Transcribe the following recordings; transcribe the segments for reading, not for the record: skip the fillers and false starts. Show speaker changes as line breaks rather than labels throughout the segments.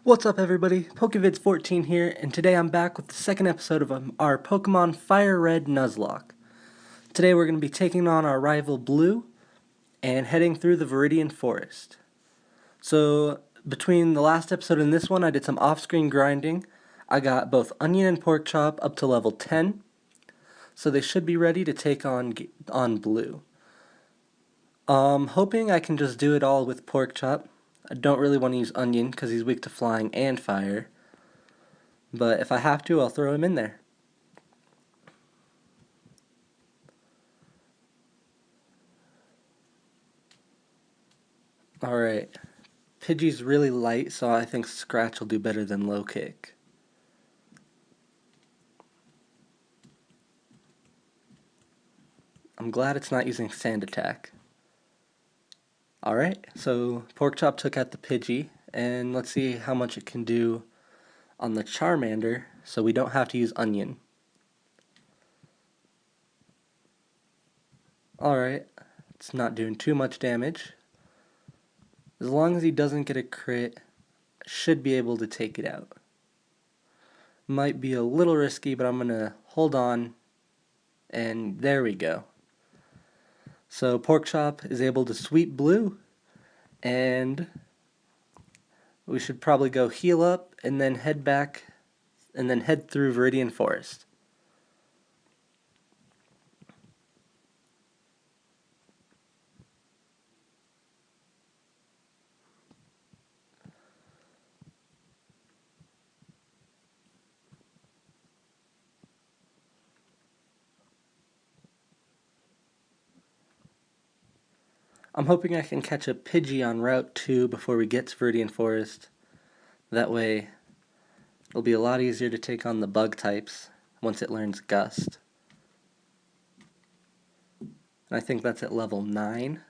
What's up everybody, Pokevids14 here, and today I'm back with the second episode of our Pokemon Fire Red Nuzlocke. Today we're going to be taking on our rival Blue and heading through the Viridian Forest. So, between the last episode and this one, I did some off-screen grinding. I got both Onion and Pork Chop up to level 10, so they should be ready to take on Blue. Hoping I can just do it all with Pork Chop. I don't really want to use Onion because he's weak to flying and fire. But if I have to, I'll throw him in there. Alright. Pidgey's really light, so I think Scratch will do better than Low Kick. I'm glad it's not using Sand Attack. Alright, so Pork Chop took out the Pidgey, and let's see how much it can do on the Charmander, so we don't have to use Onion. Alright, it's not doing too much damage. As long as he doesn't get a crit, I should be able to take it out. Might be a little risky, but I'm going to hold on, and there we go. So Pork Chop is able to sweep Blue, and we should probably go heal up and then head back and then head through Viridian Forest. I'm hoping I can catch a Pidgey on Route 2 before we get to Viridian Forest. That way, it'll be a lot easier to take on the bug types once it learns Gust. And I think that's at level 9.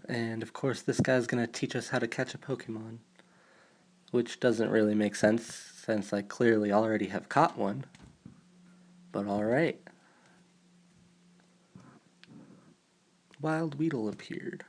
And of course, this guy's going to teach us how to catch a Pokemon. Which doesn't really make sense, since I clearly already have caught one. But alright. Wild Weedle appeared.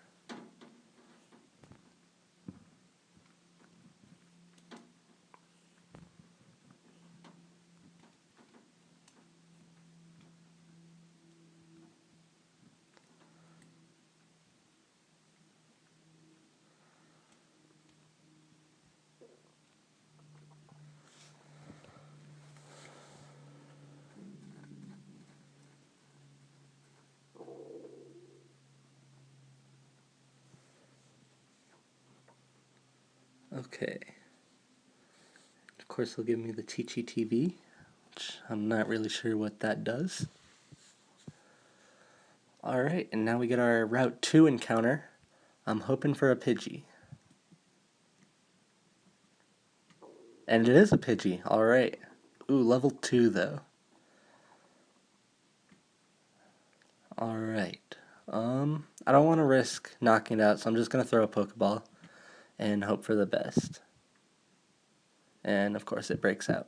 Okay. Of course, he'll give me the Teachy TV, which I'm not really sure what that does. Alright, and now we get our Route 2 encounter. I'm hoping for a Pidgey. And it is a Pidgey, alright. Ooh, level 2 though. Alright. I don't want to risk knocking it out, so I'm just going to throw a Pokeball and hope for the best. And of course it breaks out.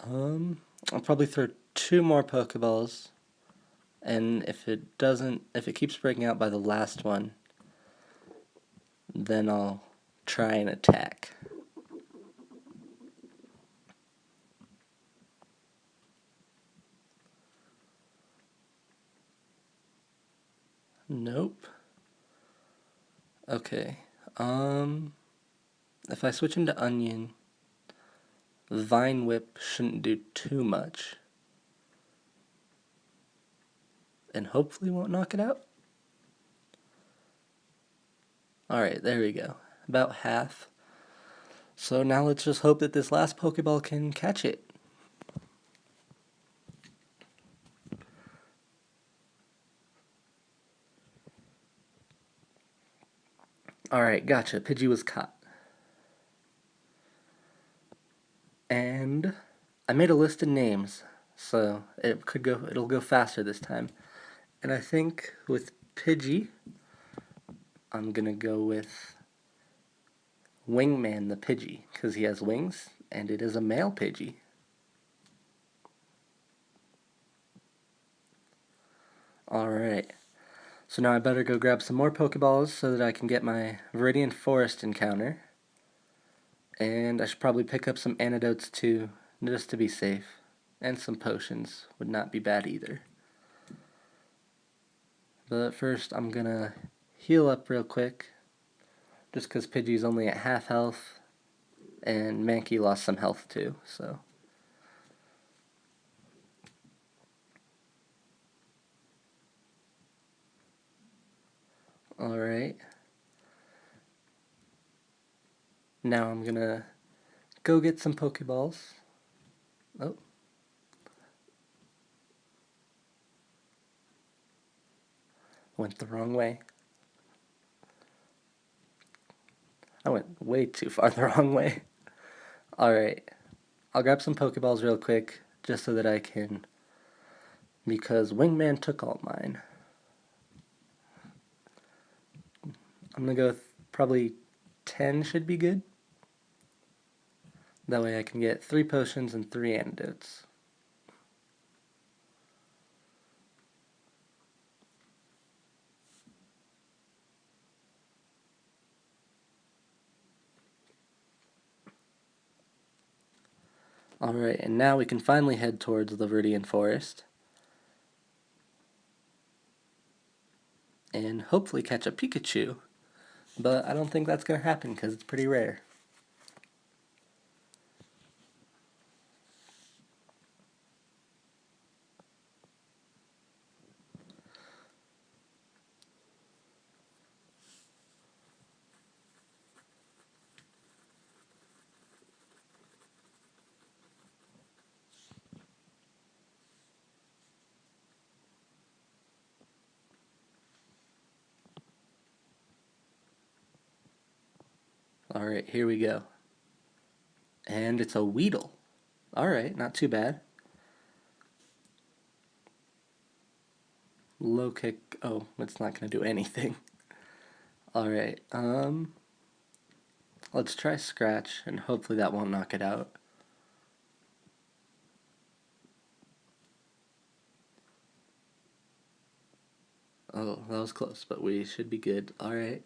I'll probably throw 2 more Pokeballs, and if it keeps breaking out by the last one, then I'll try and attack. Nope. Okay. If I switch into Onion, Vine Whip shouldn't do too much. And hopefully won't knock it out. Alright, there we go. About half. So now let's just hope that this last Pokeball can catch it. Alright, gotcha. Pidgey was caught. And I made a list of names, so it'll go faster this time. And I think with Pidgey, I'm gonna go with Wingman the Pidgey, because he has wings, and it is a male Pidgey. Alright, so now I better go grab some more Pokeballs so that I can get my Viridian Forest encounter. And I should probably pick up some antidotes too, just to be safe. And some potions would not be bad either. But first I'm gonna heal up real quick, just because Pidgey's only at half health, and Mankey lost some health too, so. Alright. Now I'm gonna go get some Pokeballs. Oh. Went the wrong way. I went way too far the wrong way. Alright. I'll grab some Pokeballs real quick, just so that I can, because Wingman took all mine. I'm gonna go with probably 10 should be good. That way I can get 3 potions and 3 antidotes. Alright, and now we can finally head towards the Viridian Forest. And hopefully catch a Pikachu. But I don't think that's going to happen because it's pretty rare. Alright, here we go. And it's a Weedle. Alright, not too bad. Low kick. Oh, it's not going to do anything. Alright, let's try Scratch, and hopefully that won't knock it out. Oh, that was close, but we should be good. Alright.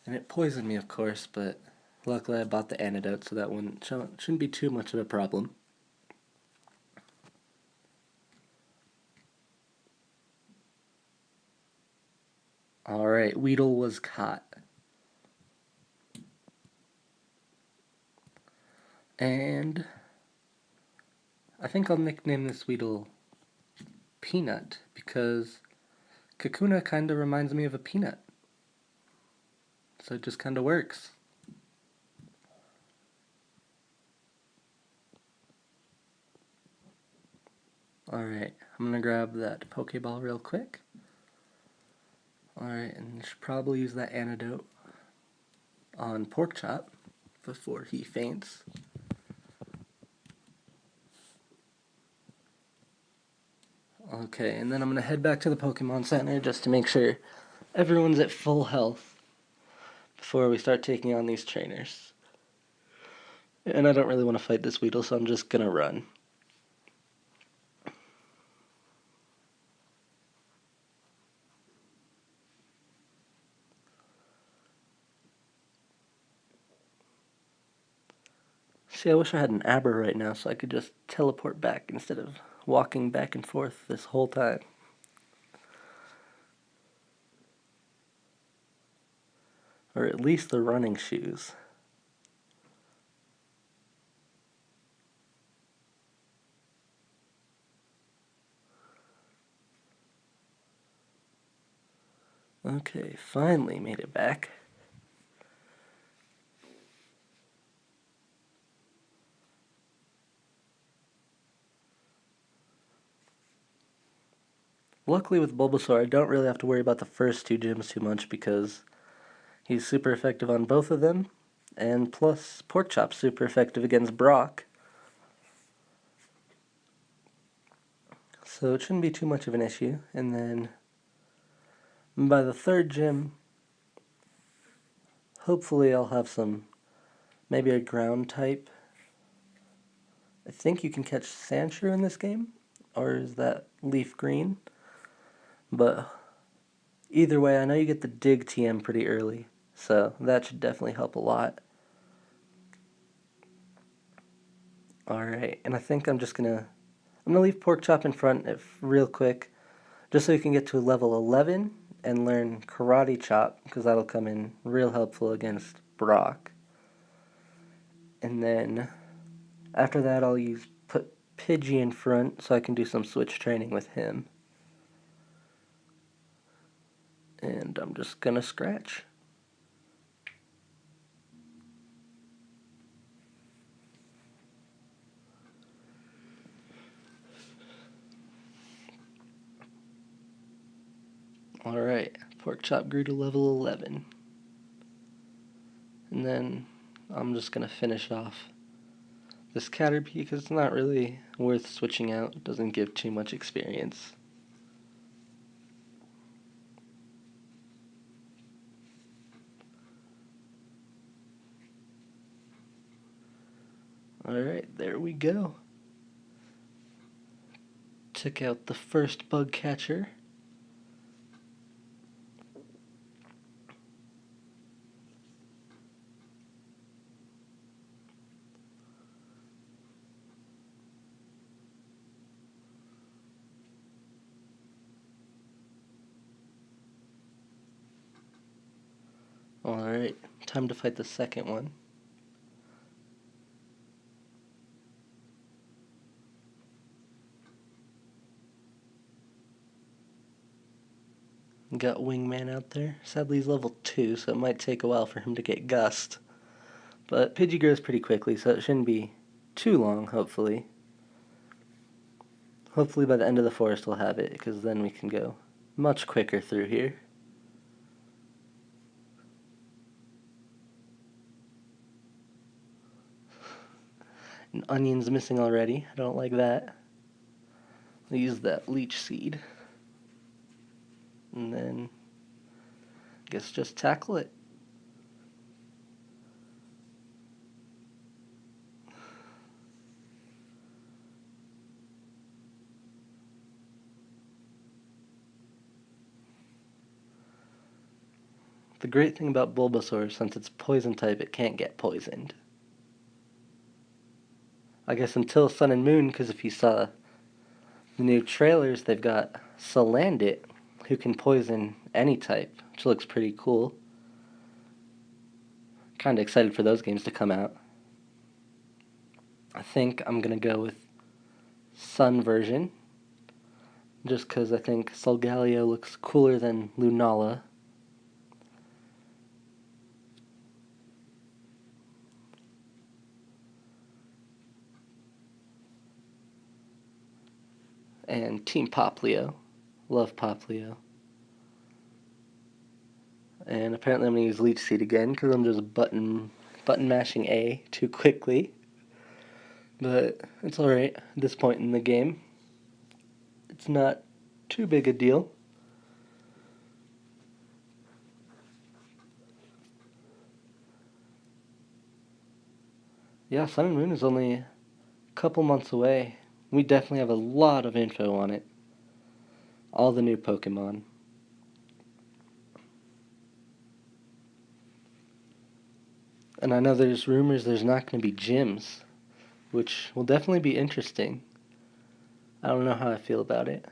And it poisoned me, of course, but luckily I bought the antidote, so that shouldn't be too much of a problem. Alright, Weedle was caught. And I think I'll nickname this Weedle Peanut, because Kakuna kind of reminds me of a peanut. So it just kind of works. Alright, I'm going to grab that Pokeball real quick. Alright, and should probably use that antidote on Porkchop before he faints. Okay, and then I'm going to head back to the Pokemon Center just to make sure everyone's at full health before we start taking on these trainers. And I don't really want to fight this Weedle, so I'm just going to run. See, I wish I had an Aber right now so I could just teleport back instead of walking back and forth this whole time. Or at least the running shoes. Okay, finally made it back. Luckily with Bulbasaur, I don't really have to worry about the first 2 gyms too much because he's super effective on both of them, and plus Porkchop's super effective against Brock. So it shouldn't be too much of an issue. And then by the 3rd gym, hopefully I'll have maybe a ground type. I think you can catch Sandshrew in this game, or is that Leaf Green? But either way, I know you get the dig TM pretty early, so that should definitely help a lot. Alright, and I think I'm gonna leave Pork Chop in front if real quick, just so you can get to level 11 and learn Karate Chop, because that'll come in real helpful against Brock. And then after that, I'll put Pidgey in front so I can do some switch training with him. And I'm just gonna scratch. Alright, Pork Chop grew to level 11. And then I'm just gonna finish off this Caterpie because it's not really worth switching out. It doesn't give too much experience. Alright, there we go. Took out the first bug catcher. Alright, time to fight the second one. Got Wingman out there. Sadly, he's level 2, so it might take a while for him to get Gust. But Pidgey grows pretty quickly, so it shouldn't be too long, hopefully. Hopefully by the end of the forest we'll have it, because then we can go much quicker through here. An onion's missing already. I don't like that. I'll use that leech seed. And then, I guess just tackle it. The great thing about Bulbasaur, since it's poison type, it can't get poisoned. I guess until Sun and Moon, because if you saw the new trailers, they've got Salandit, who can poison any type, which looks pretty cool. Kinda excited for those games to come out. I think I'm gonna go with Sun version, just because I think Solgaleo looks cooler than Lunala. And Team Poplio. Love Poplio. And apparently I'm going to use Leech Seed again because I'm just button mashing A too quickly. But it's alright at this point in the game. It's not too big a deal. Yeah, Sun and Moon is only a couple months away. We definitely have a lot of info on it. All the new Pokemon. And I know there's rumors there's not going to be gyms, which will definitely be interesting. I don't know how I feel about it.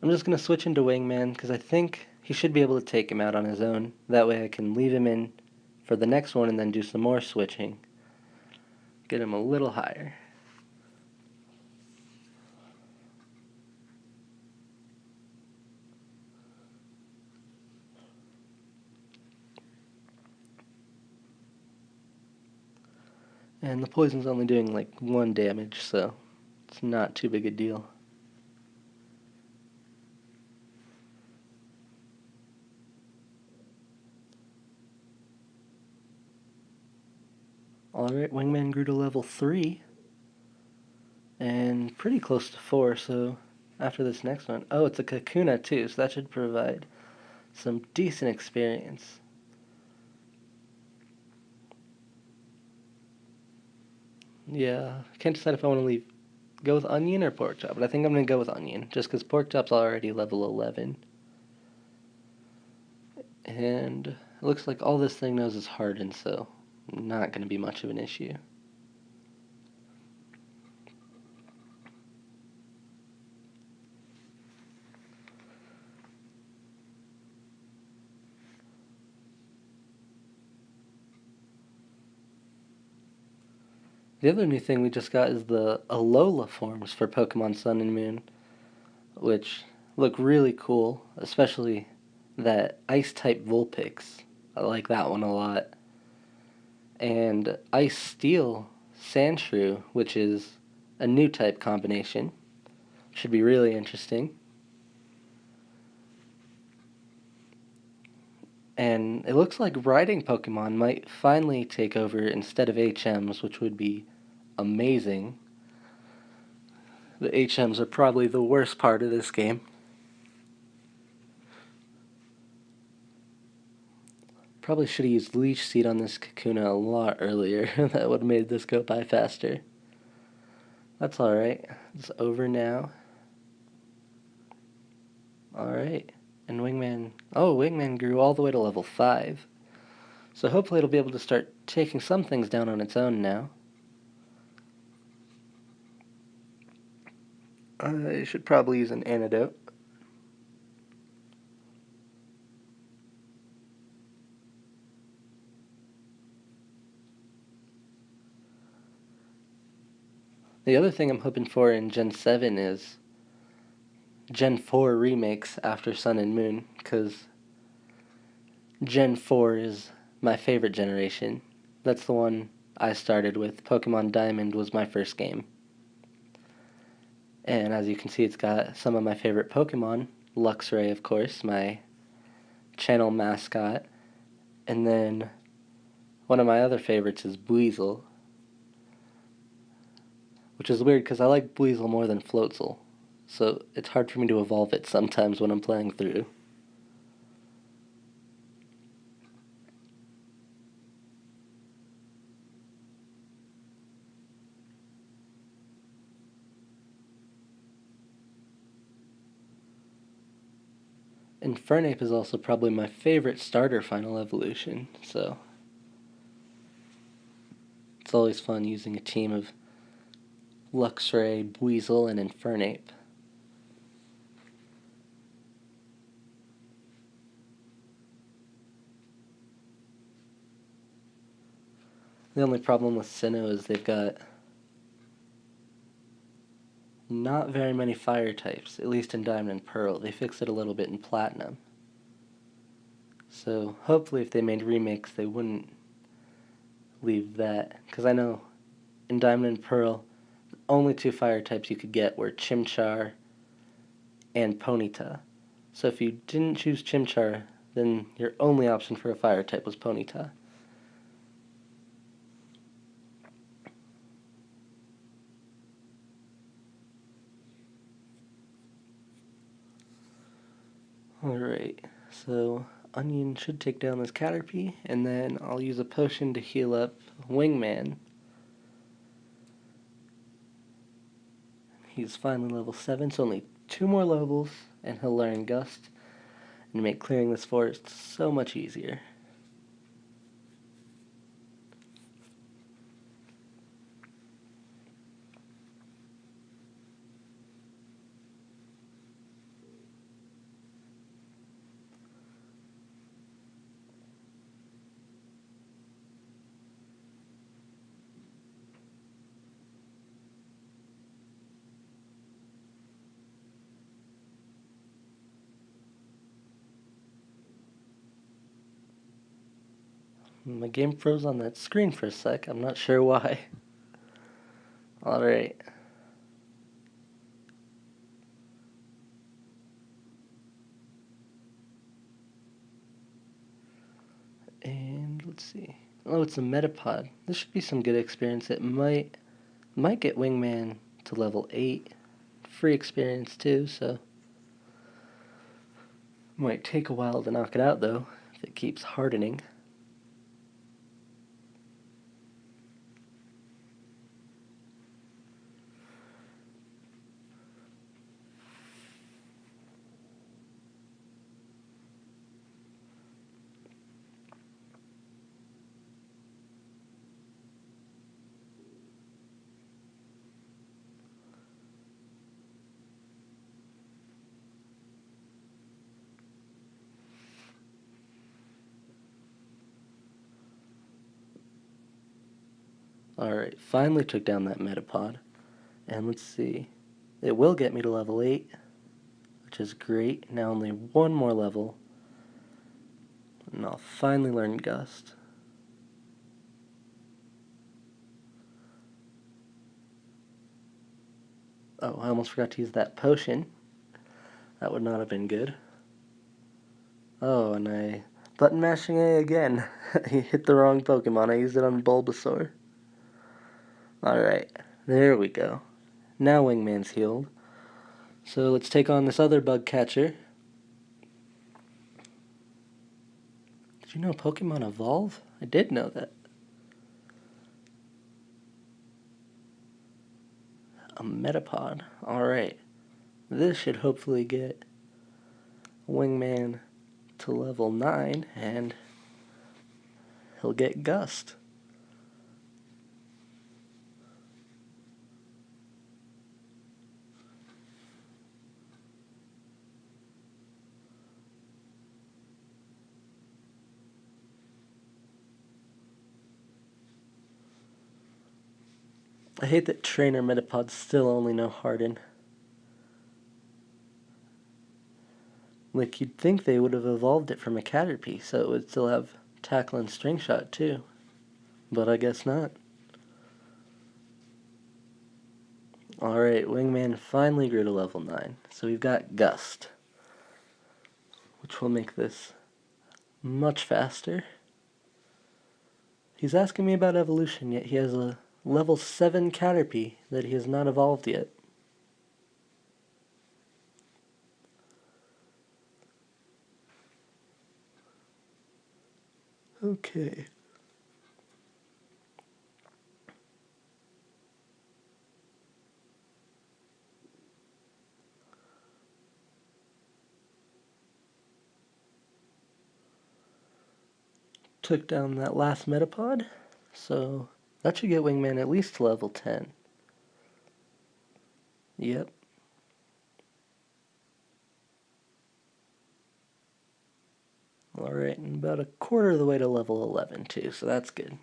I'm just going to switch into Wingman because I think he should be able to take him out on his own. That way I can leave him in for the next one and then do some more switching. Get him a little higher. And the poison's only doing like 1 damage, so it's not too big a deal. Alright, Wingman grew to level 3. And pretty close to 4, so after this next one... Oh, it's a Kakuna too, so that should provide some decent experience. Yeah, I can't decide if I want to leave go with Onion or Pork Chop, but I think I'm going to go with Onion, just because Pork Chop's already level 11. And it looks like all this thing knows is Harden, so not going to be much of an issue. The other new thing we just got is the Alola forms for Pokemon Sun and Moon, which look really cool, especially that Ice-type Vulpix. I like that one a lot. And Ice Steel Sandshrew, which is a new type combination. Should be really interesting. And it looks like riding Pokemon might finally take over instead of HMs, which would be amazing. The HMs are probably the worst part of this game. Probably should have used Leech Seed on this Kakuna a lot earlier. That would have made this go by faster. That's alright. It's over now. Alright. And Wingman grew all the way to level 5. So hopefully it'll be able to start taking some things down on its own now. I should probably use an antidote. The other thing I'm hoping for in Gen 7 is Gen 4 remakes after Sun and Moon, because Gen 4 is my favorite generation. That's the one I started with. Pokemon Diamond was my first game. And as you can see, it's got some of my favorite Pokemon. Luxray, of course, my channel mascot. And then one of my other favorites is Buizel, which is weird because I like Buizel more than Floatzel. So it's hard for me to evolve it sometimes when I'm playing through. Infernape is also probably my favorite starter final evolution, so it's always fun using a team of Luxray, Buizel, and Infernape. The only problem with Sinnoh is they've got not very many fire types, at least in Diamond and Pearl. They fixed it a little bit in Platinum. So hopefully if they made remakes they wouldn't leave that, because I know in Diamond and Pearl the only two fire types you could get were Chimchar and Ponyta. So if you didn't choose Chimchar, then your only option for a fire type was Ponyta. Alright, so Onion should take down this Caterpie, and then I'll use a potion to heal up Wingman. He's finally level 7, so only 2 more levels, and he'll learn Gust, and make clearing this forest so much easier. My game froze on that screen for a sec, I'm not sure why. Alright. And let's see. Oh, it's a Metapod. This should be some good experience. It might get Wingman to level 8. Free experience too, so might take a while to knock it out though, if it keeps hardening. Alright, finally took down that Metapod. And let's see. It will get me to level 8, which is great. Now only one more level, and I'll finally learn Gust. Oh, I almost forgot to use that potion. That would not have been good. Oh, and I... Button mashing A again. He hit the wrong Pokemon. I used it on Bulbasaur. Alright, there we go. Now Wingman's healed. So let's take on this other bug catcher. Did you know Pokemon evolve? I did know that. A Metapod. Alright. This should hopefully get Wingman to level 9, and he'll get Gust. I hate that trainer Metapods still only know Harden. Like, you'd think they would have evolved it from a Caterpie, so it would still have Tackle and String Shot too. But I guess not. Alright, Wingman finally grew to level 9. So we've got Gust, which will make this much faster. He's asking me about evolution, yet he has a level 7 Caterpie that he has not evolved yet. Okay. Took down that last Metapod, so that should get Wingman at least to level 10. Yep. Alright, and about a quarter of the way to level 11 too, so that's good.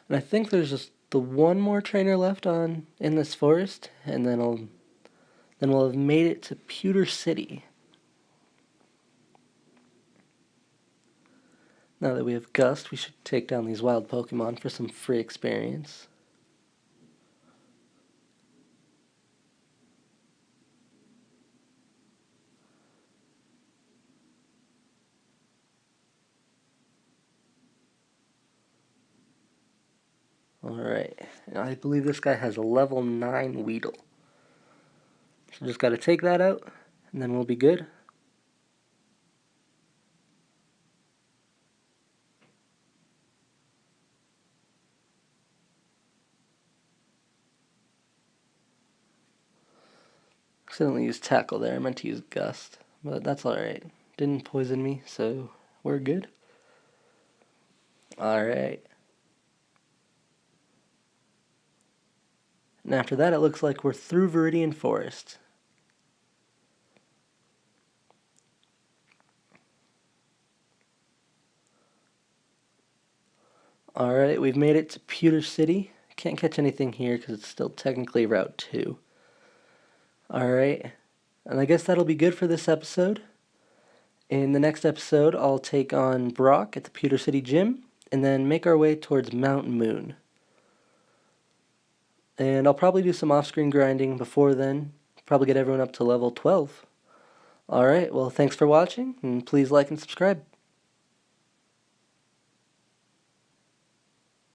And I think there's just the one more trainer left in this forest, and then we'll have made it to Pewter City. Now that we have Gust, we should take down these wild Pokemon for some free experience. Alright, and I believe this guy has a level 9 Weedle. So just gotta take that out, and then we'll be good. Accidentally used Tackle there, I meant to use Gust, but that's alright. Didn't poison me, so we're good. Alright. And after that, it looks like we're through Viridian Forest. Alright, we've made it to Pewter City. Can't catch anything here because it's still technically Route 2. Alright, and I guess that'll be good for this episode. In the next episode, I'll take on Brock at the Pewter City Gym, and then make our way towards Mount Moon. And I'll probably do some off-screen grinding before then. Probably get everyone up to level 12. Alright, well thanks for watching, and please like and subscribe.